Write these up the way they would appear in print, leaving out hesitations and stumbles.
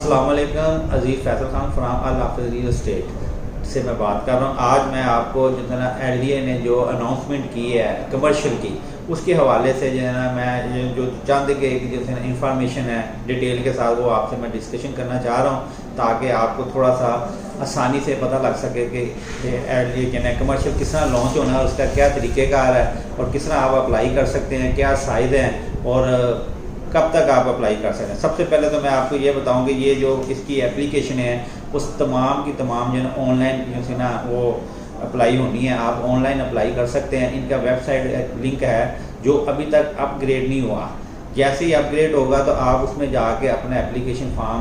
अस्सलाम वालेकुम, अजीज़ फैसल खान फ्राम अल हाफिज़ रियल एस्टेट से मैं बात कर रहा हूँ। आज मैं आपको जो है ना LDA ने जो अनाउंसमेंट की है कमर्शियल की, उसके हवाले से जो है ना मैं जो चंद के जो है ना इंफॉर्मेशन है डिटेल के साथ वो आपसे मैं डिस्कशन करना चाह रहा हूँ, ताकि आपको थोड़ा सा आसानी से पता लग सके कि LDA जो है कमर्शियल किस तरह लॉन्च होना है, उसका क्या तरीक़ेकार है और किस तरह आप अप्लाई कर सकते हैं, क्या साइज़ हैं और कब तक आप अप्लाई कर सकते हैं। सबसे पहले तो मैं आपको ये बताऊं कि ये जो इसकी एप्लीकेशन है उस तमाम की तमाम जो है ऑनलाइन जो है ना वो अप्लाई होनी है। आप ऑनलाइन अप्लाई कर सकते हैं। इनका वेबसाइट लिंक है जो अभी तक अपग्रेड नहीं हुआ। जैसे ही अपग्रेड होगा तो आप उसमें जाके अपना एप्लीकेशन फॉर्म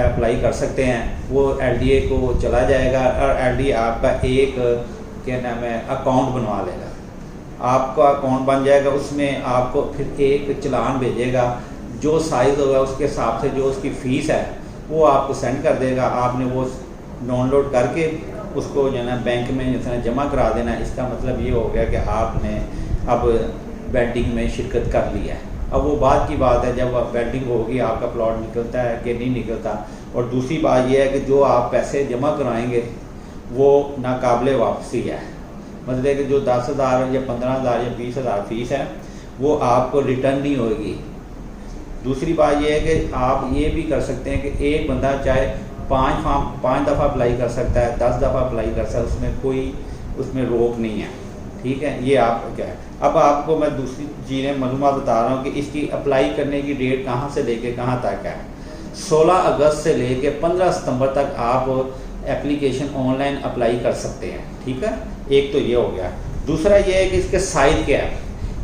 अप्लाई कर सकते हैं। वो LDA को चला जाएगा और LDA आपका एक क्या नाम है अकाउंट बनवा लेगा। आपका अकाउंट बन जाएगा, उसमें आपको फिर एक चलान भेजेगा, जो साइज़ होगा उसके हिसाब से जो उसकी फ़ीस है वो आपको सेंड कर देगा। आपने वो डाउनलोड करके उसको जो है ना बैंक में जो है जमा करा देना। इसका मतलब ये हो गया कि आपने अब वेडिंग में शिरकत कर ली है। अब वो बात की बात है जब वेडिंग होगी आपका प्लॉट निकलता है कि नहीं निकलता। और दूसरी बात यह है कि जो आप पैसे जमा कराएंगे वो नाकाबिले वापसी है। मतलब कि जो 10,000 या 15,000 या 20,000 फ़ीस है वो आपको रिटर्न नहीं होगी। दूसरी बात यह है कि आप ये भी कर सकते हैं कि एक बंदा चाहे 5 दफ़ा अप्लाई कर सकता है, 10 दफ़ा अप्लाई कर सकता है, उसमें कोई उसमें रोक नहीं है। ठीक है, ये आप क्या है। अब आपको मैं दूसरी चीज़ें मालूमात बता रहा हूँ कि इसकी अप्लाई करने की डेट कहाँ से लेके कहाँ तक है। 16 अगस्त से लेके 15 सितंबर तक आप एप्लीकेशन ऑनलाइन अप्लाई कर सकते हैं। ठीक है, एक तो ये हो गया। दूसरा ये है कि इसके साइज़ क्या है।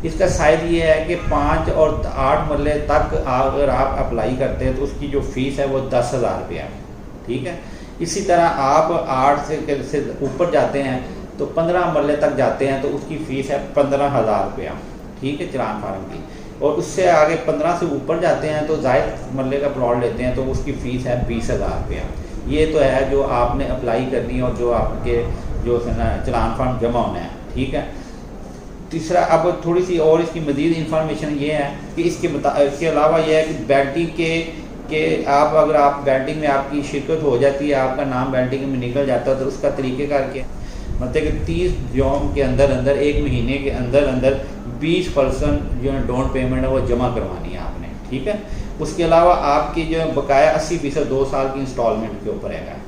इसका साइज़ ये है कि 5 और 8 मरले तक अगर आप अप्लाई करते हैं तो उसकी जो फ़ीस है वो 10,000 रुपया है। ठीक है, इसी तरह आप 8 से ऊपर जाते हैं तो 15 मरले तक जाते हैं तो उसकी फ़ीस है 15,000 रुपया। ठीक है, चलान फार्म की। और उससे आगे 15 से ऊपर जाते हैं तो ज़ायद मरले का प्लॉट लेते हैं तो उसकी फ़ीस है 20,000 रुपया। ये तो है जो आपने अप्लाई करनी है और जो आपके जो है ना चलान फार्म जमा होना है। ठीक है, तीसरा अब थोड़ी सी और इसकी मज़ीद इंफॉर्मेशन ये है कि इसके अलावा यह है कि बैटिंग के आप अगर आप बैटिंग में आपकी शिरकत हो जाती है, आपका नाम बैटिंग में निकल जाता है तो उसका तरीक़ेकार क्या मतलब कि 30 यौम के अंदर अंदर, एक महीने के अंदर अंदर 20% जो है डाउन पेमेंट है वो जमा करवानी है आपने। ठीक है, उसके अलावा आपकी जो है बकाया 80% 2 साल की इंस्टॉलमेंट के ऊपर है।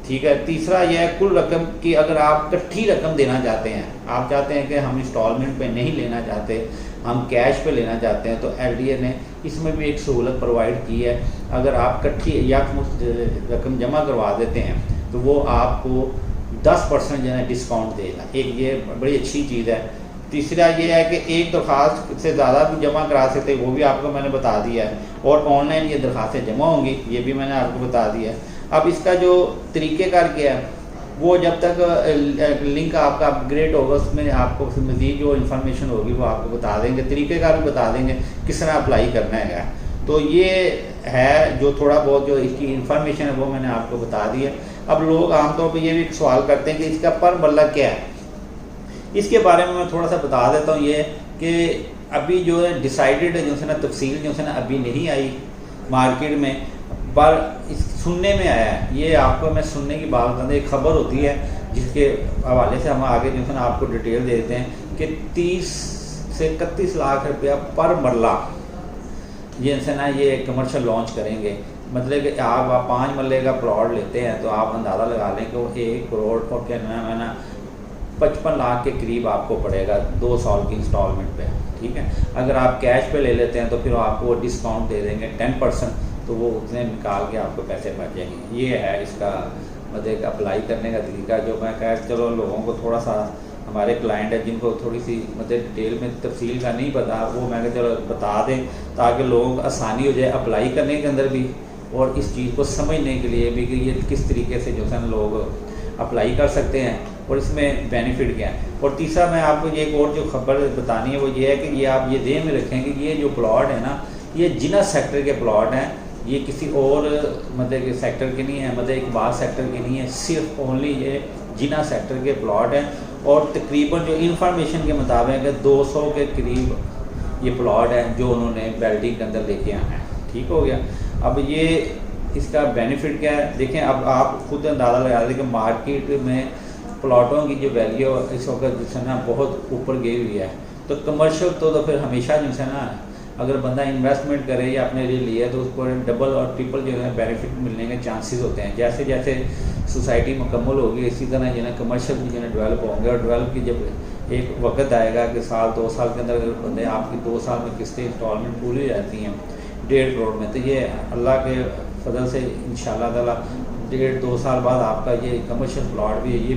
ठीक है, तीसरा यह है कुल रकम की अगर आप इकट्ठी रकम देना चाहते हैं, आप चाहते हैं कि हम इंस्टॉलमेंट पे नहीं लेना चाहते, हम कैश पे लेना चाहते हैं, तो LDA ने इसमें भी एक सहूलत प्रोवाइड की है। अगर आप इकट्ठी यकमुश्त रकम जमा करवा देते हैं तो वो आपको 10% जो है डिस्काउंट देगा। एक ये बड़ी अच्छी चीज़ है। तीसरा ये है कि एक दरख्वास्त से ज़्यादा भी जमा करा सकते हैं, वो भी आपको मैंने बता दिया है। और ऑनलाइन ये दरख्वास्तें जमा होंगी, ये भी मैंने आपको बता दिया है। अब इसका जो तरीक़ेकार क्या है वो जब तक लिंक आपका अपग्रेड होगा उसमें आपको मज़ीद जो इन्फॉर्मेशन होगी वो आपको बता देंगे, तरीक़ेकार भी बता देंगे किस तरह अप्लाई करना है। तो ये है जो थोड़ा बहुत जो इसकी इन्फॉर्मेशन है वो मैंने आपको बता दी है। अब लोग आमतौर पर ये भी सवाल करते हैं कि इसका पर मरला क्या है। इसके बारे में मैं थोड़ा सा बता देता हूँ ये कि अभी जो है डिसाइडेड जो है ना तफसील जो है ना अभी नहीं आई मार्केट में, पर सुनने में आया है। ये आपको मैं सुनने की बात बताऊँ, एक ख़बर होती है जिसके हवाले से हम आगे जो है ना आपको डिटेल दे देते हैं कि 30 से 31 लाख रुपया पर मरला ये से ना ये कमर्शियल लॉन्च करेंगे। मतलब कि आप 5 मरले का प्लॉट लेते हैं तो आप अंदाज़ा लगा लें कि वो 1 करोड़ और क्या नाम है ना 55 लाख के करीब आपको पड़ेगा 2 साल की इंस्टॉलमेंट पे। ठीक है, अगर आप कैश पे ले लेते हैं तो फिर आपको डिस्काउंट दे देंगे 10%, तो वो उतने निकाल के आपको पैसे बच जाएंगे। ये है इसका मतलब अप्लाई करने का तरीका। जो मैं कह चलो लोगों को थोड़ा सा हमारे क्लाइंट है जिनको थोड़ी सी मतलब डिटेल में तफसील का नहीं पता, वो मैं चलो बता दें ताकि लोगों को आसानी हो जाए अप्लाई करने के अंदर भी और इस चीज़ को समझने के लिए भी कि ये किस तरीके से जो है लोग अप्लाई कर सकते हैं और इसमें बेनिफिट क्या है। और तीसरा मैं आपको ये एक और जो खबर बतानी है वो ये है कि ये आप ये ध्यान में रखें कि ये जो प्लॉट है ना ये जिना सेक्टर के प्लॉट हैं, ये किसी और मतलब के सेक्टर के नहीं है, मतलब इकबाल सेक्टर के नहीं है, सिर्फ ओनली ये जिना सेक्टर के प्लॉट हैं। और तकरीबन जो इंफॉर्मेशन के मुताबिक 200 के करीब ये प्लॉट है जो उन्होंने बेल्डिंग के अंदर लेके आना है। ठीक हो गया। अब ये इसका बेनिफिट क्या है देखें। अब आप खुद अंदाज़ा लगा दें कि मार्केट में प्लॉटों की जो वैल्यू इस वक्त जो है ना बहुत ऊपर गई हुई है। तो कमर्शियल तो फिर हमेशा जो है ना अगर बंदा इन्वेस्टमेंट करे या अपने लिए लिया तो उसको डबल और ट्रिपल जो है बेनिफिट मिलने के चांसेस होते हैं। जैसे जैसे सोसाइटी मुकम्मल होगी इसी तरह जो है कमर्शियल भी जो है डेवलप होंगे, और डेवलप की जब एक वक्त आएगा कि साल 2 साल के अंदर अगर बंदे आपकी 2 साल में किस्तें इंस्टॉलमेंट पूरी हो जाती हैं 1.5 करोड़ में, तो ये अल्लाह के फजल से इंशाल्लाह ताला 1.5-2 साल बाद आपका ये कमर्शियल प्लॉट भी ये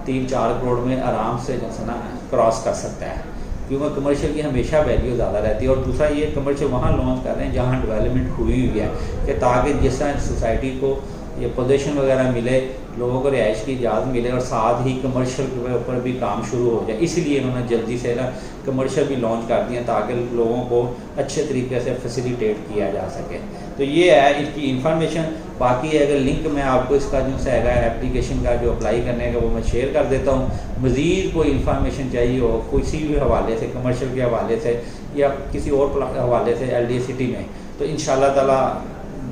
3-4 करोड़ में आराम से जो है ना क्रॉस कर सकता है, क्योंकि कमर्शियल की हमेशा वैल्यू ज़्यादा रहती है। और दूसरा ये कमर्शियल वहाँ लॉन्च कर रहे हैं जहाँ डेवलपमेंट हुई हुई है, कि ताकि जिस तरह सोसाइटी को ये पोजीशन वगैरह मिले, लोगों को रिहाइश की इजाज़त मिले और साथ ही कमर्शियल के ऊपर भी काम शुरू हो जाए। इसीलिए इन्होंने जल्दी से ना कमर्शियल भी लॉन्च कर दिया ताकि लोगों को अच्छे तरीके से फैसिलिटेट किया जा सके। तो ये है इसकी इंफॉर्मेशन। बाकी अगर लिंक मैं आपको इसका जो है एप्लीकेशन का जो अप्लाई करने का वो मैं शेयर कर देता हूँ। मज़ीद कोई इन्फॉर्मेशन चाहिए हो किसी भी हवाले से, कमर्शियल के हवाले से या किसी और हवाले से LDA सिटी में, तो इंशाल्लाह ताला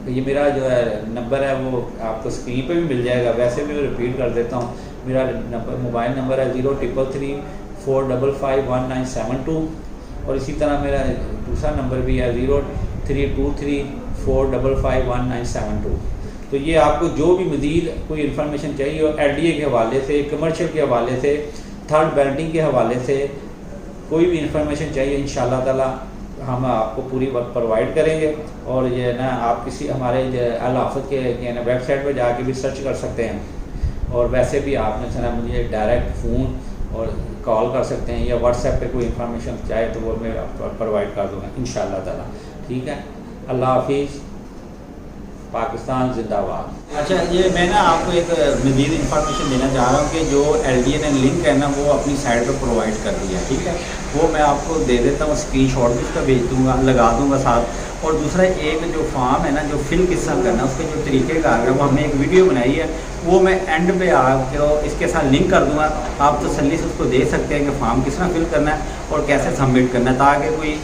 ये मेरा जो है नंबर है वो आपको स्क्रीन पे भी मिल जाएगा। वैसे भी मैं रिपीट कर देता हूँ, मेरा मोबाइल नंबर है 0333 455 1972, और इसी तरह मेरा दूसरा नंबर भी है 0323 455 1972। तो ये आपको जो भी मज़ीद कोई इन्फॉर्मेशन चाहिए हो LDA के हवाले से, कमर्शियल के हवाले से, थर्ड बेल्टिंग के हवाले से कोई भी इंफॉर्मेशन चाहिए इंशाल्लाह ताला हम आपको पूरी वक्त प्रोवाइड करेंगे। और ये ना आप किसी हमारे अल हाफ़िज़ के ना वेबसाइट पर जाके भी सर्च कर सकते हैं, और वैसे भी आपने जो है मुझे डायरेक्ट फ़ोन और कॉल कर सकते हैं या व्हाट्सएप पे कोई इन्फॉर्मेशन चाहे तो वो मैं प्रोवाइड कर दूँगा इंशाल्लाह ताला। ठीक है, अल्लाह हाफिज़, पाकिस्तान जिंदाबाद। अच्छा, ये मैं ना आपको एक मज़ीद इंफॉर्मेशन देना चाह रहा हूँ कि जो LDA ने लिंक है ना वो अपनी साइट पर प्रोवाइड कर दिया है। ठीक है, वो मैं आपको दे देता हूँ, स्क्रीनशॉट भी उसका भेज दूँगा, लगा दूँगा साथ। और दूसरा एक जो फॉर्म है ना जो फिल किस तरह करना है उसके जो तरीक़ेकार है वो हमने एक वीडियो बनाई है, वो मैं एंड पे आपको इसके साथ लिंक कर दूँगा। आप तसल्ली से उसको देख सकते हैं कि फॉर्म किस तरह फिल करना है और कैसे सबमिट करना है, ताकि कोई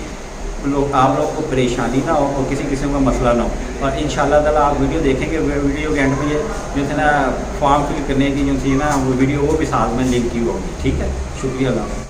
आप लोगों को परेशानी ना हो और किसी किस्म का मसला ना हो। और इंशाल्लाह ताला आप वीडियो देखेंगे, वीडियो के एंड में ये जो है ना फॉर्म फिल करने की जो थी ना वो वीडियो वो भी साथ में लिंक की होगी। ठीक है, शुक्रिया।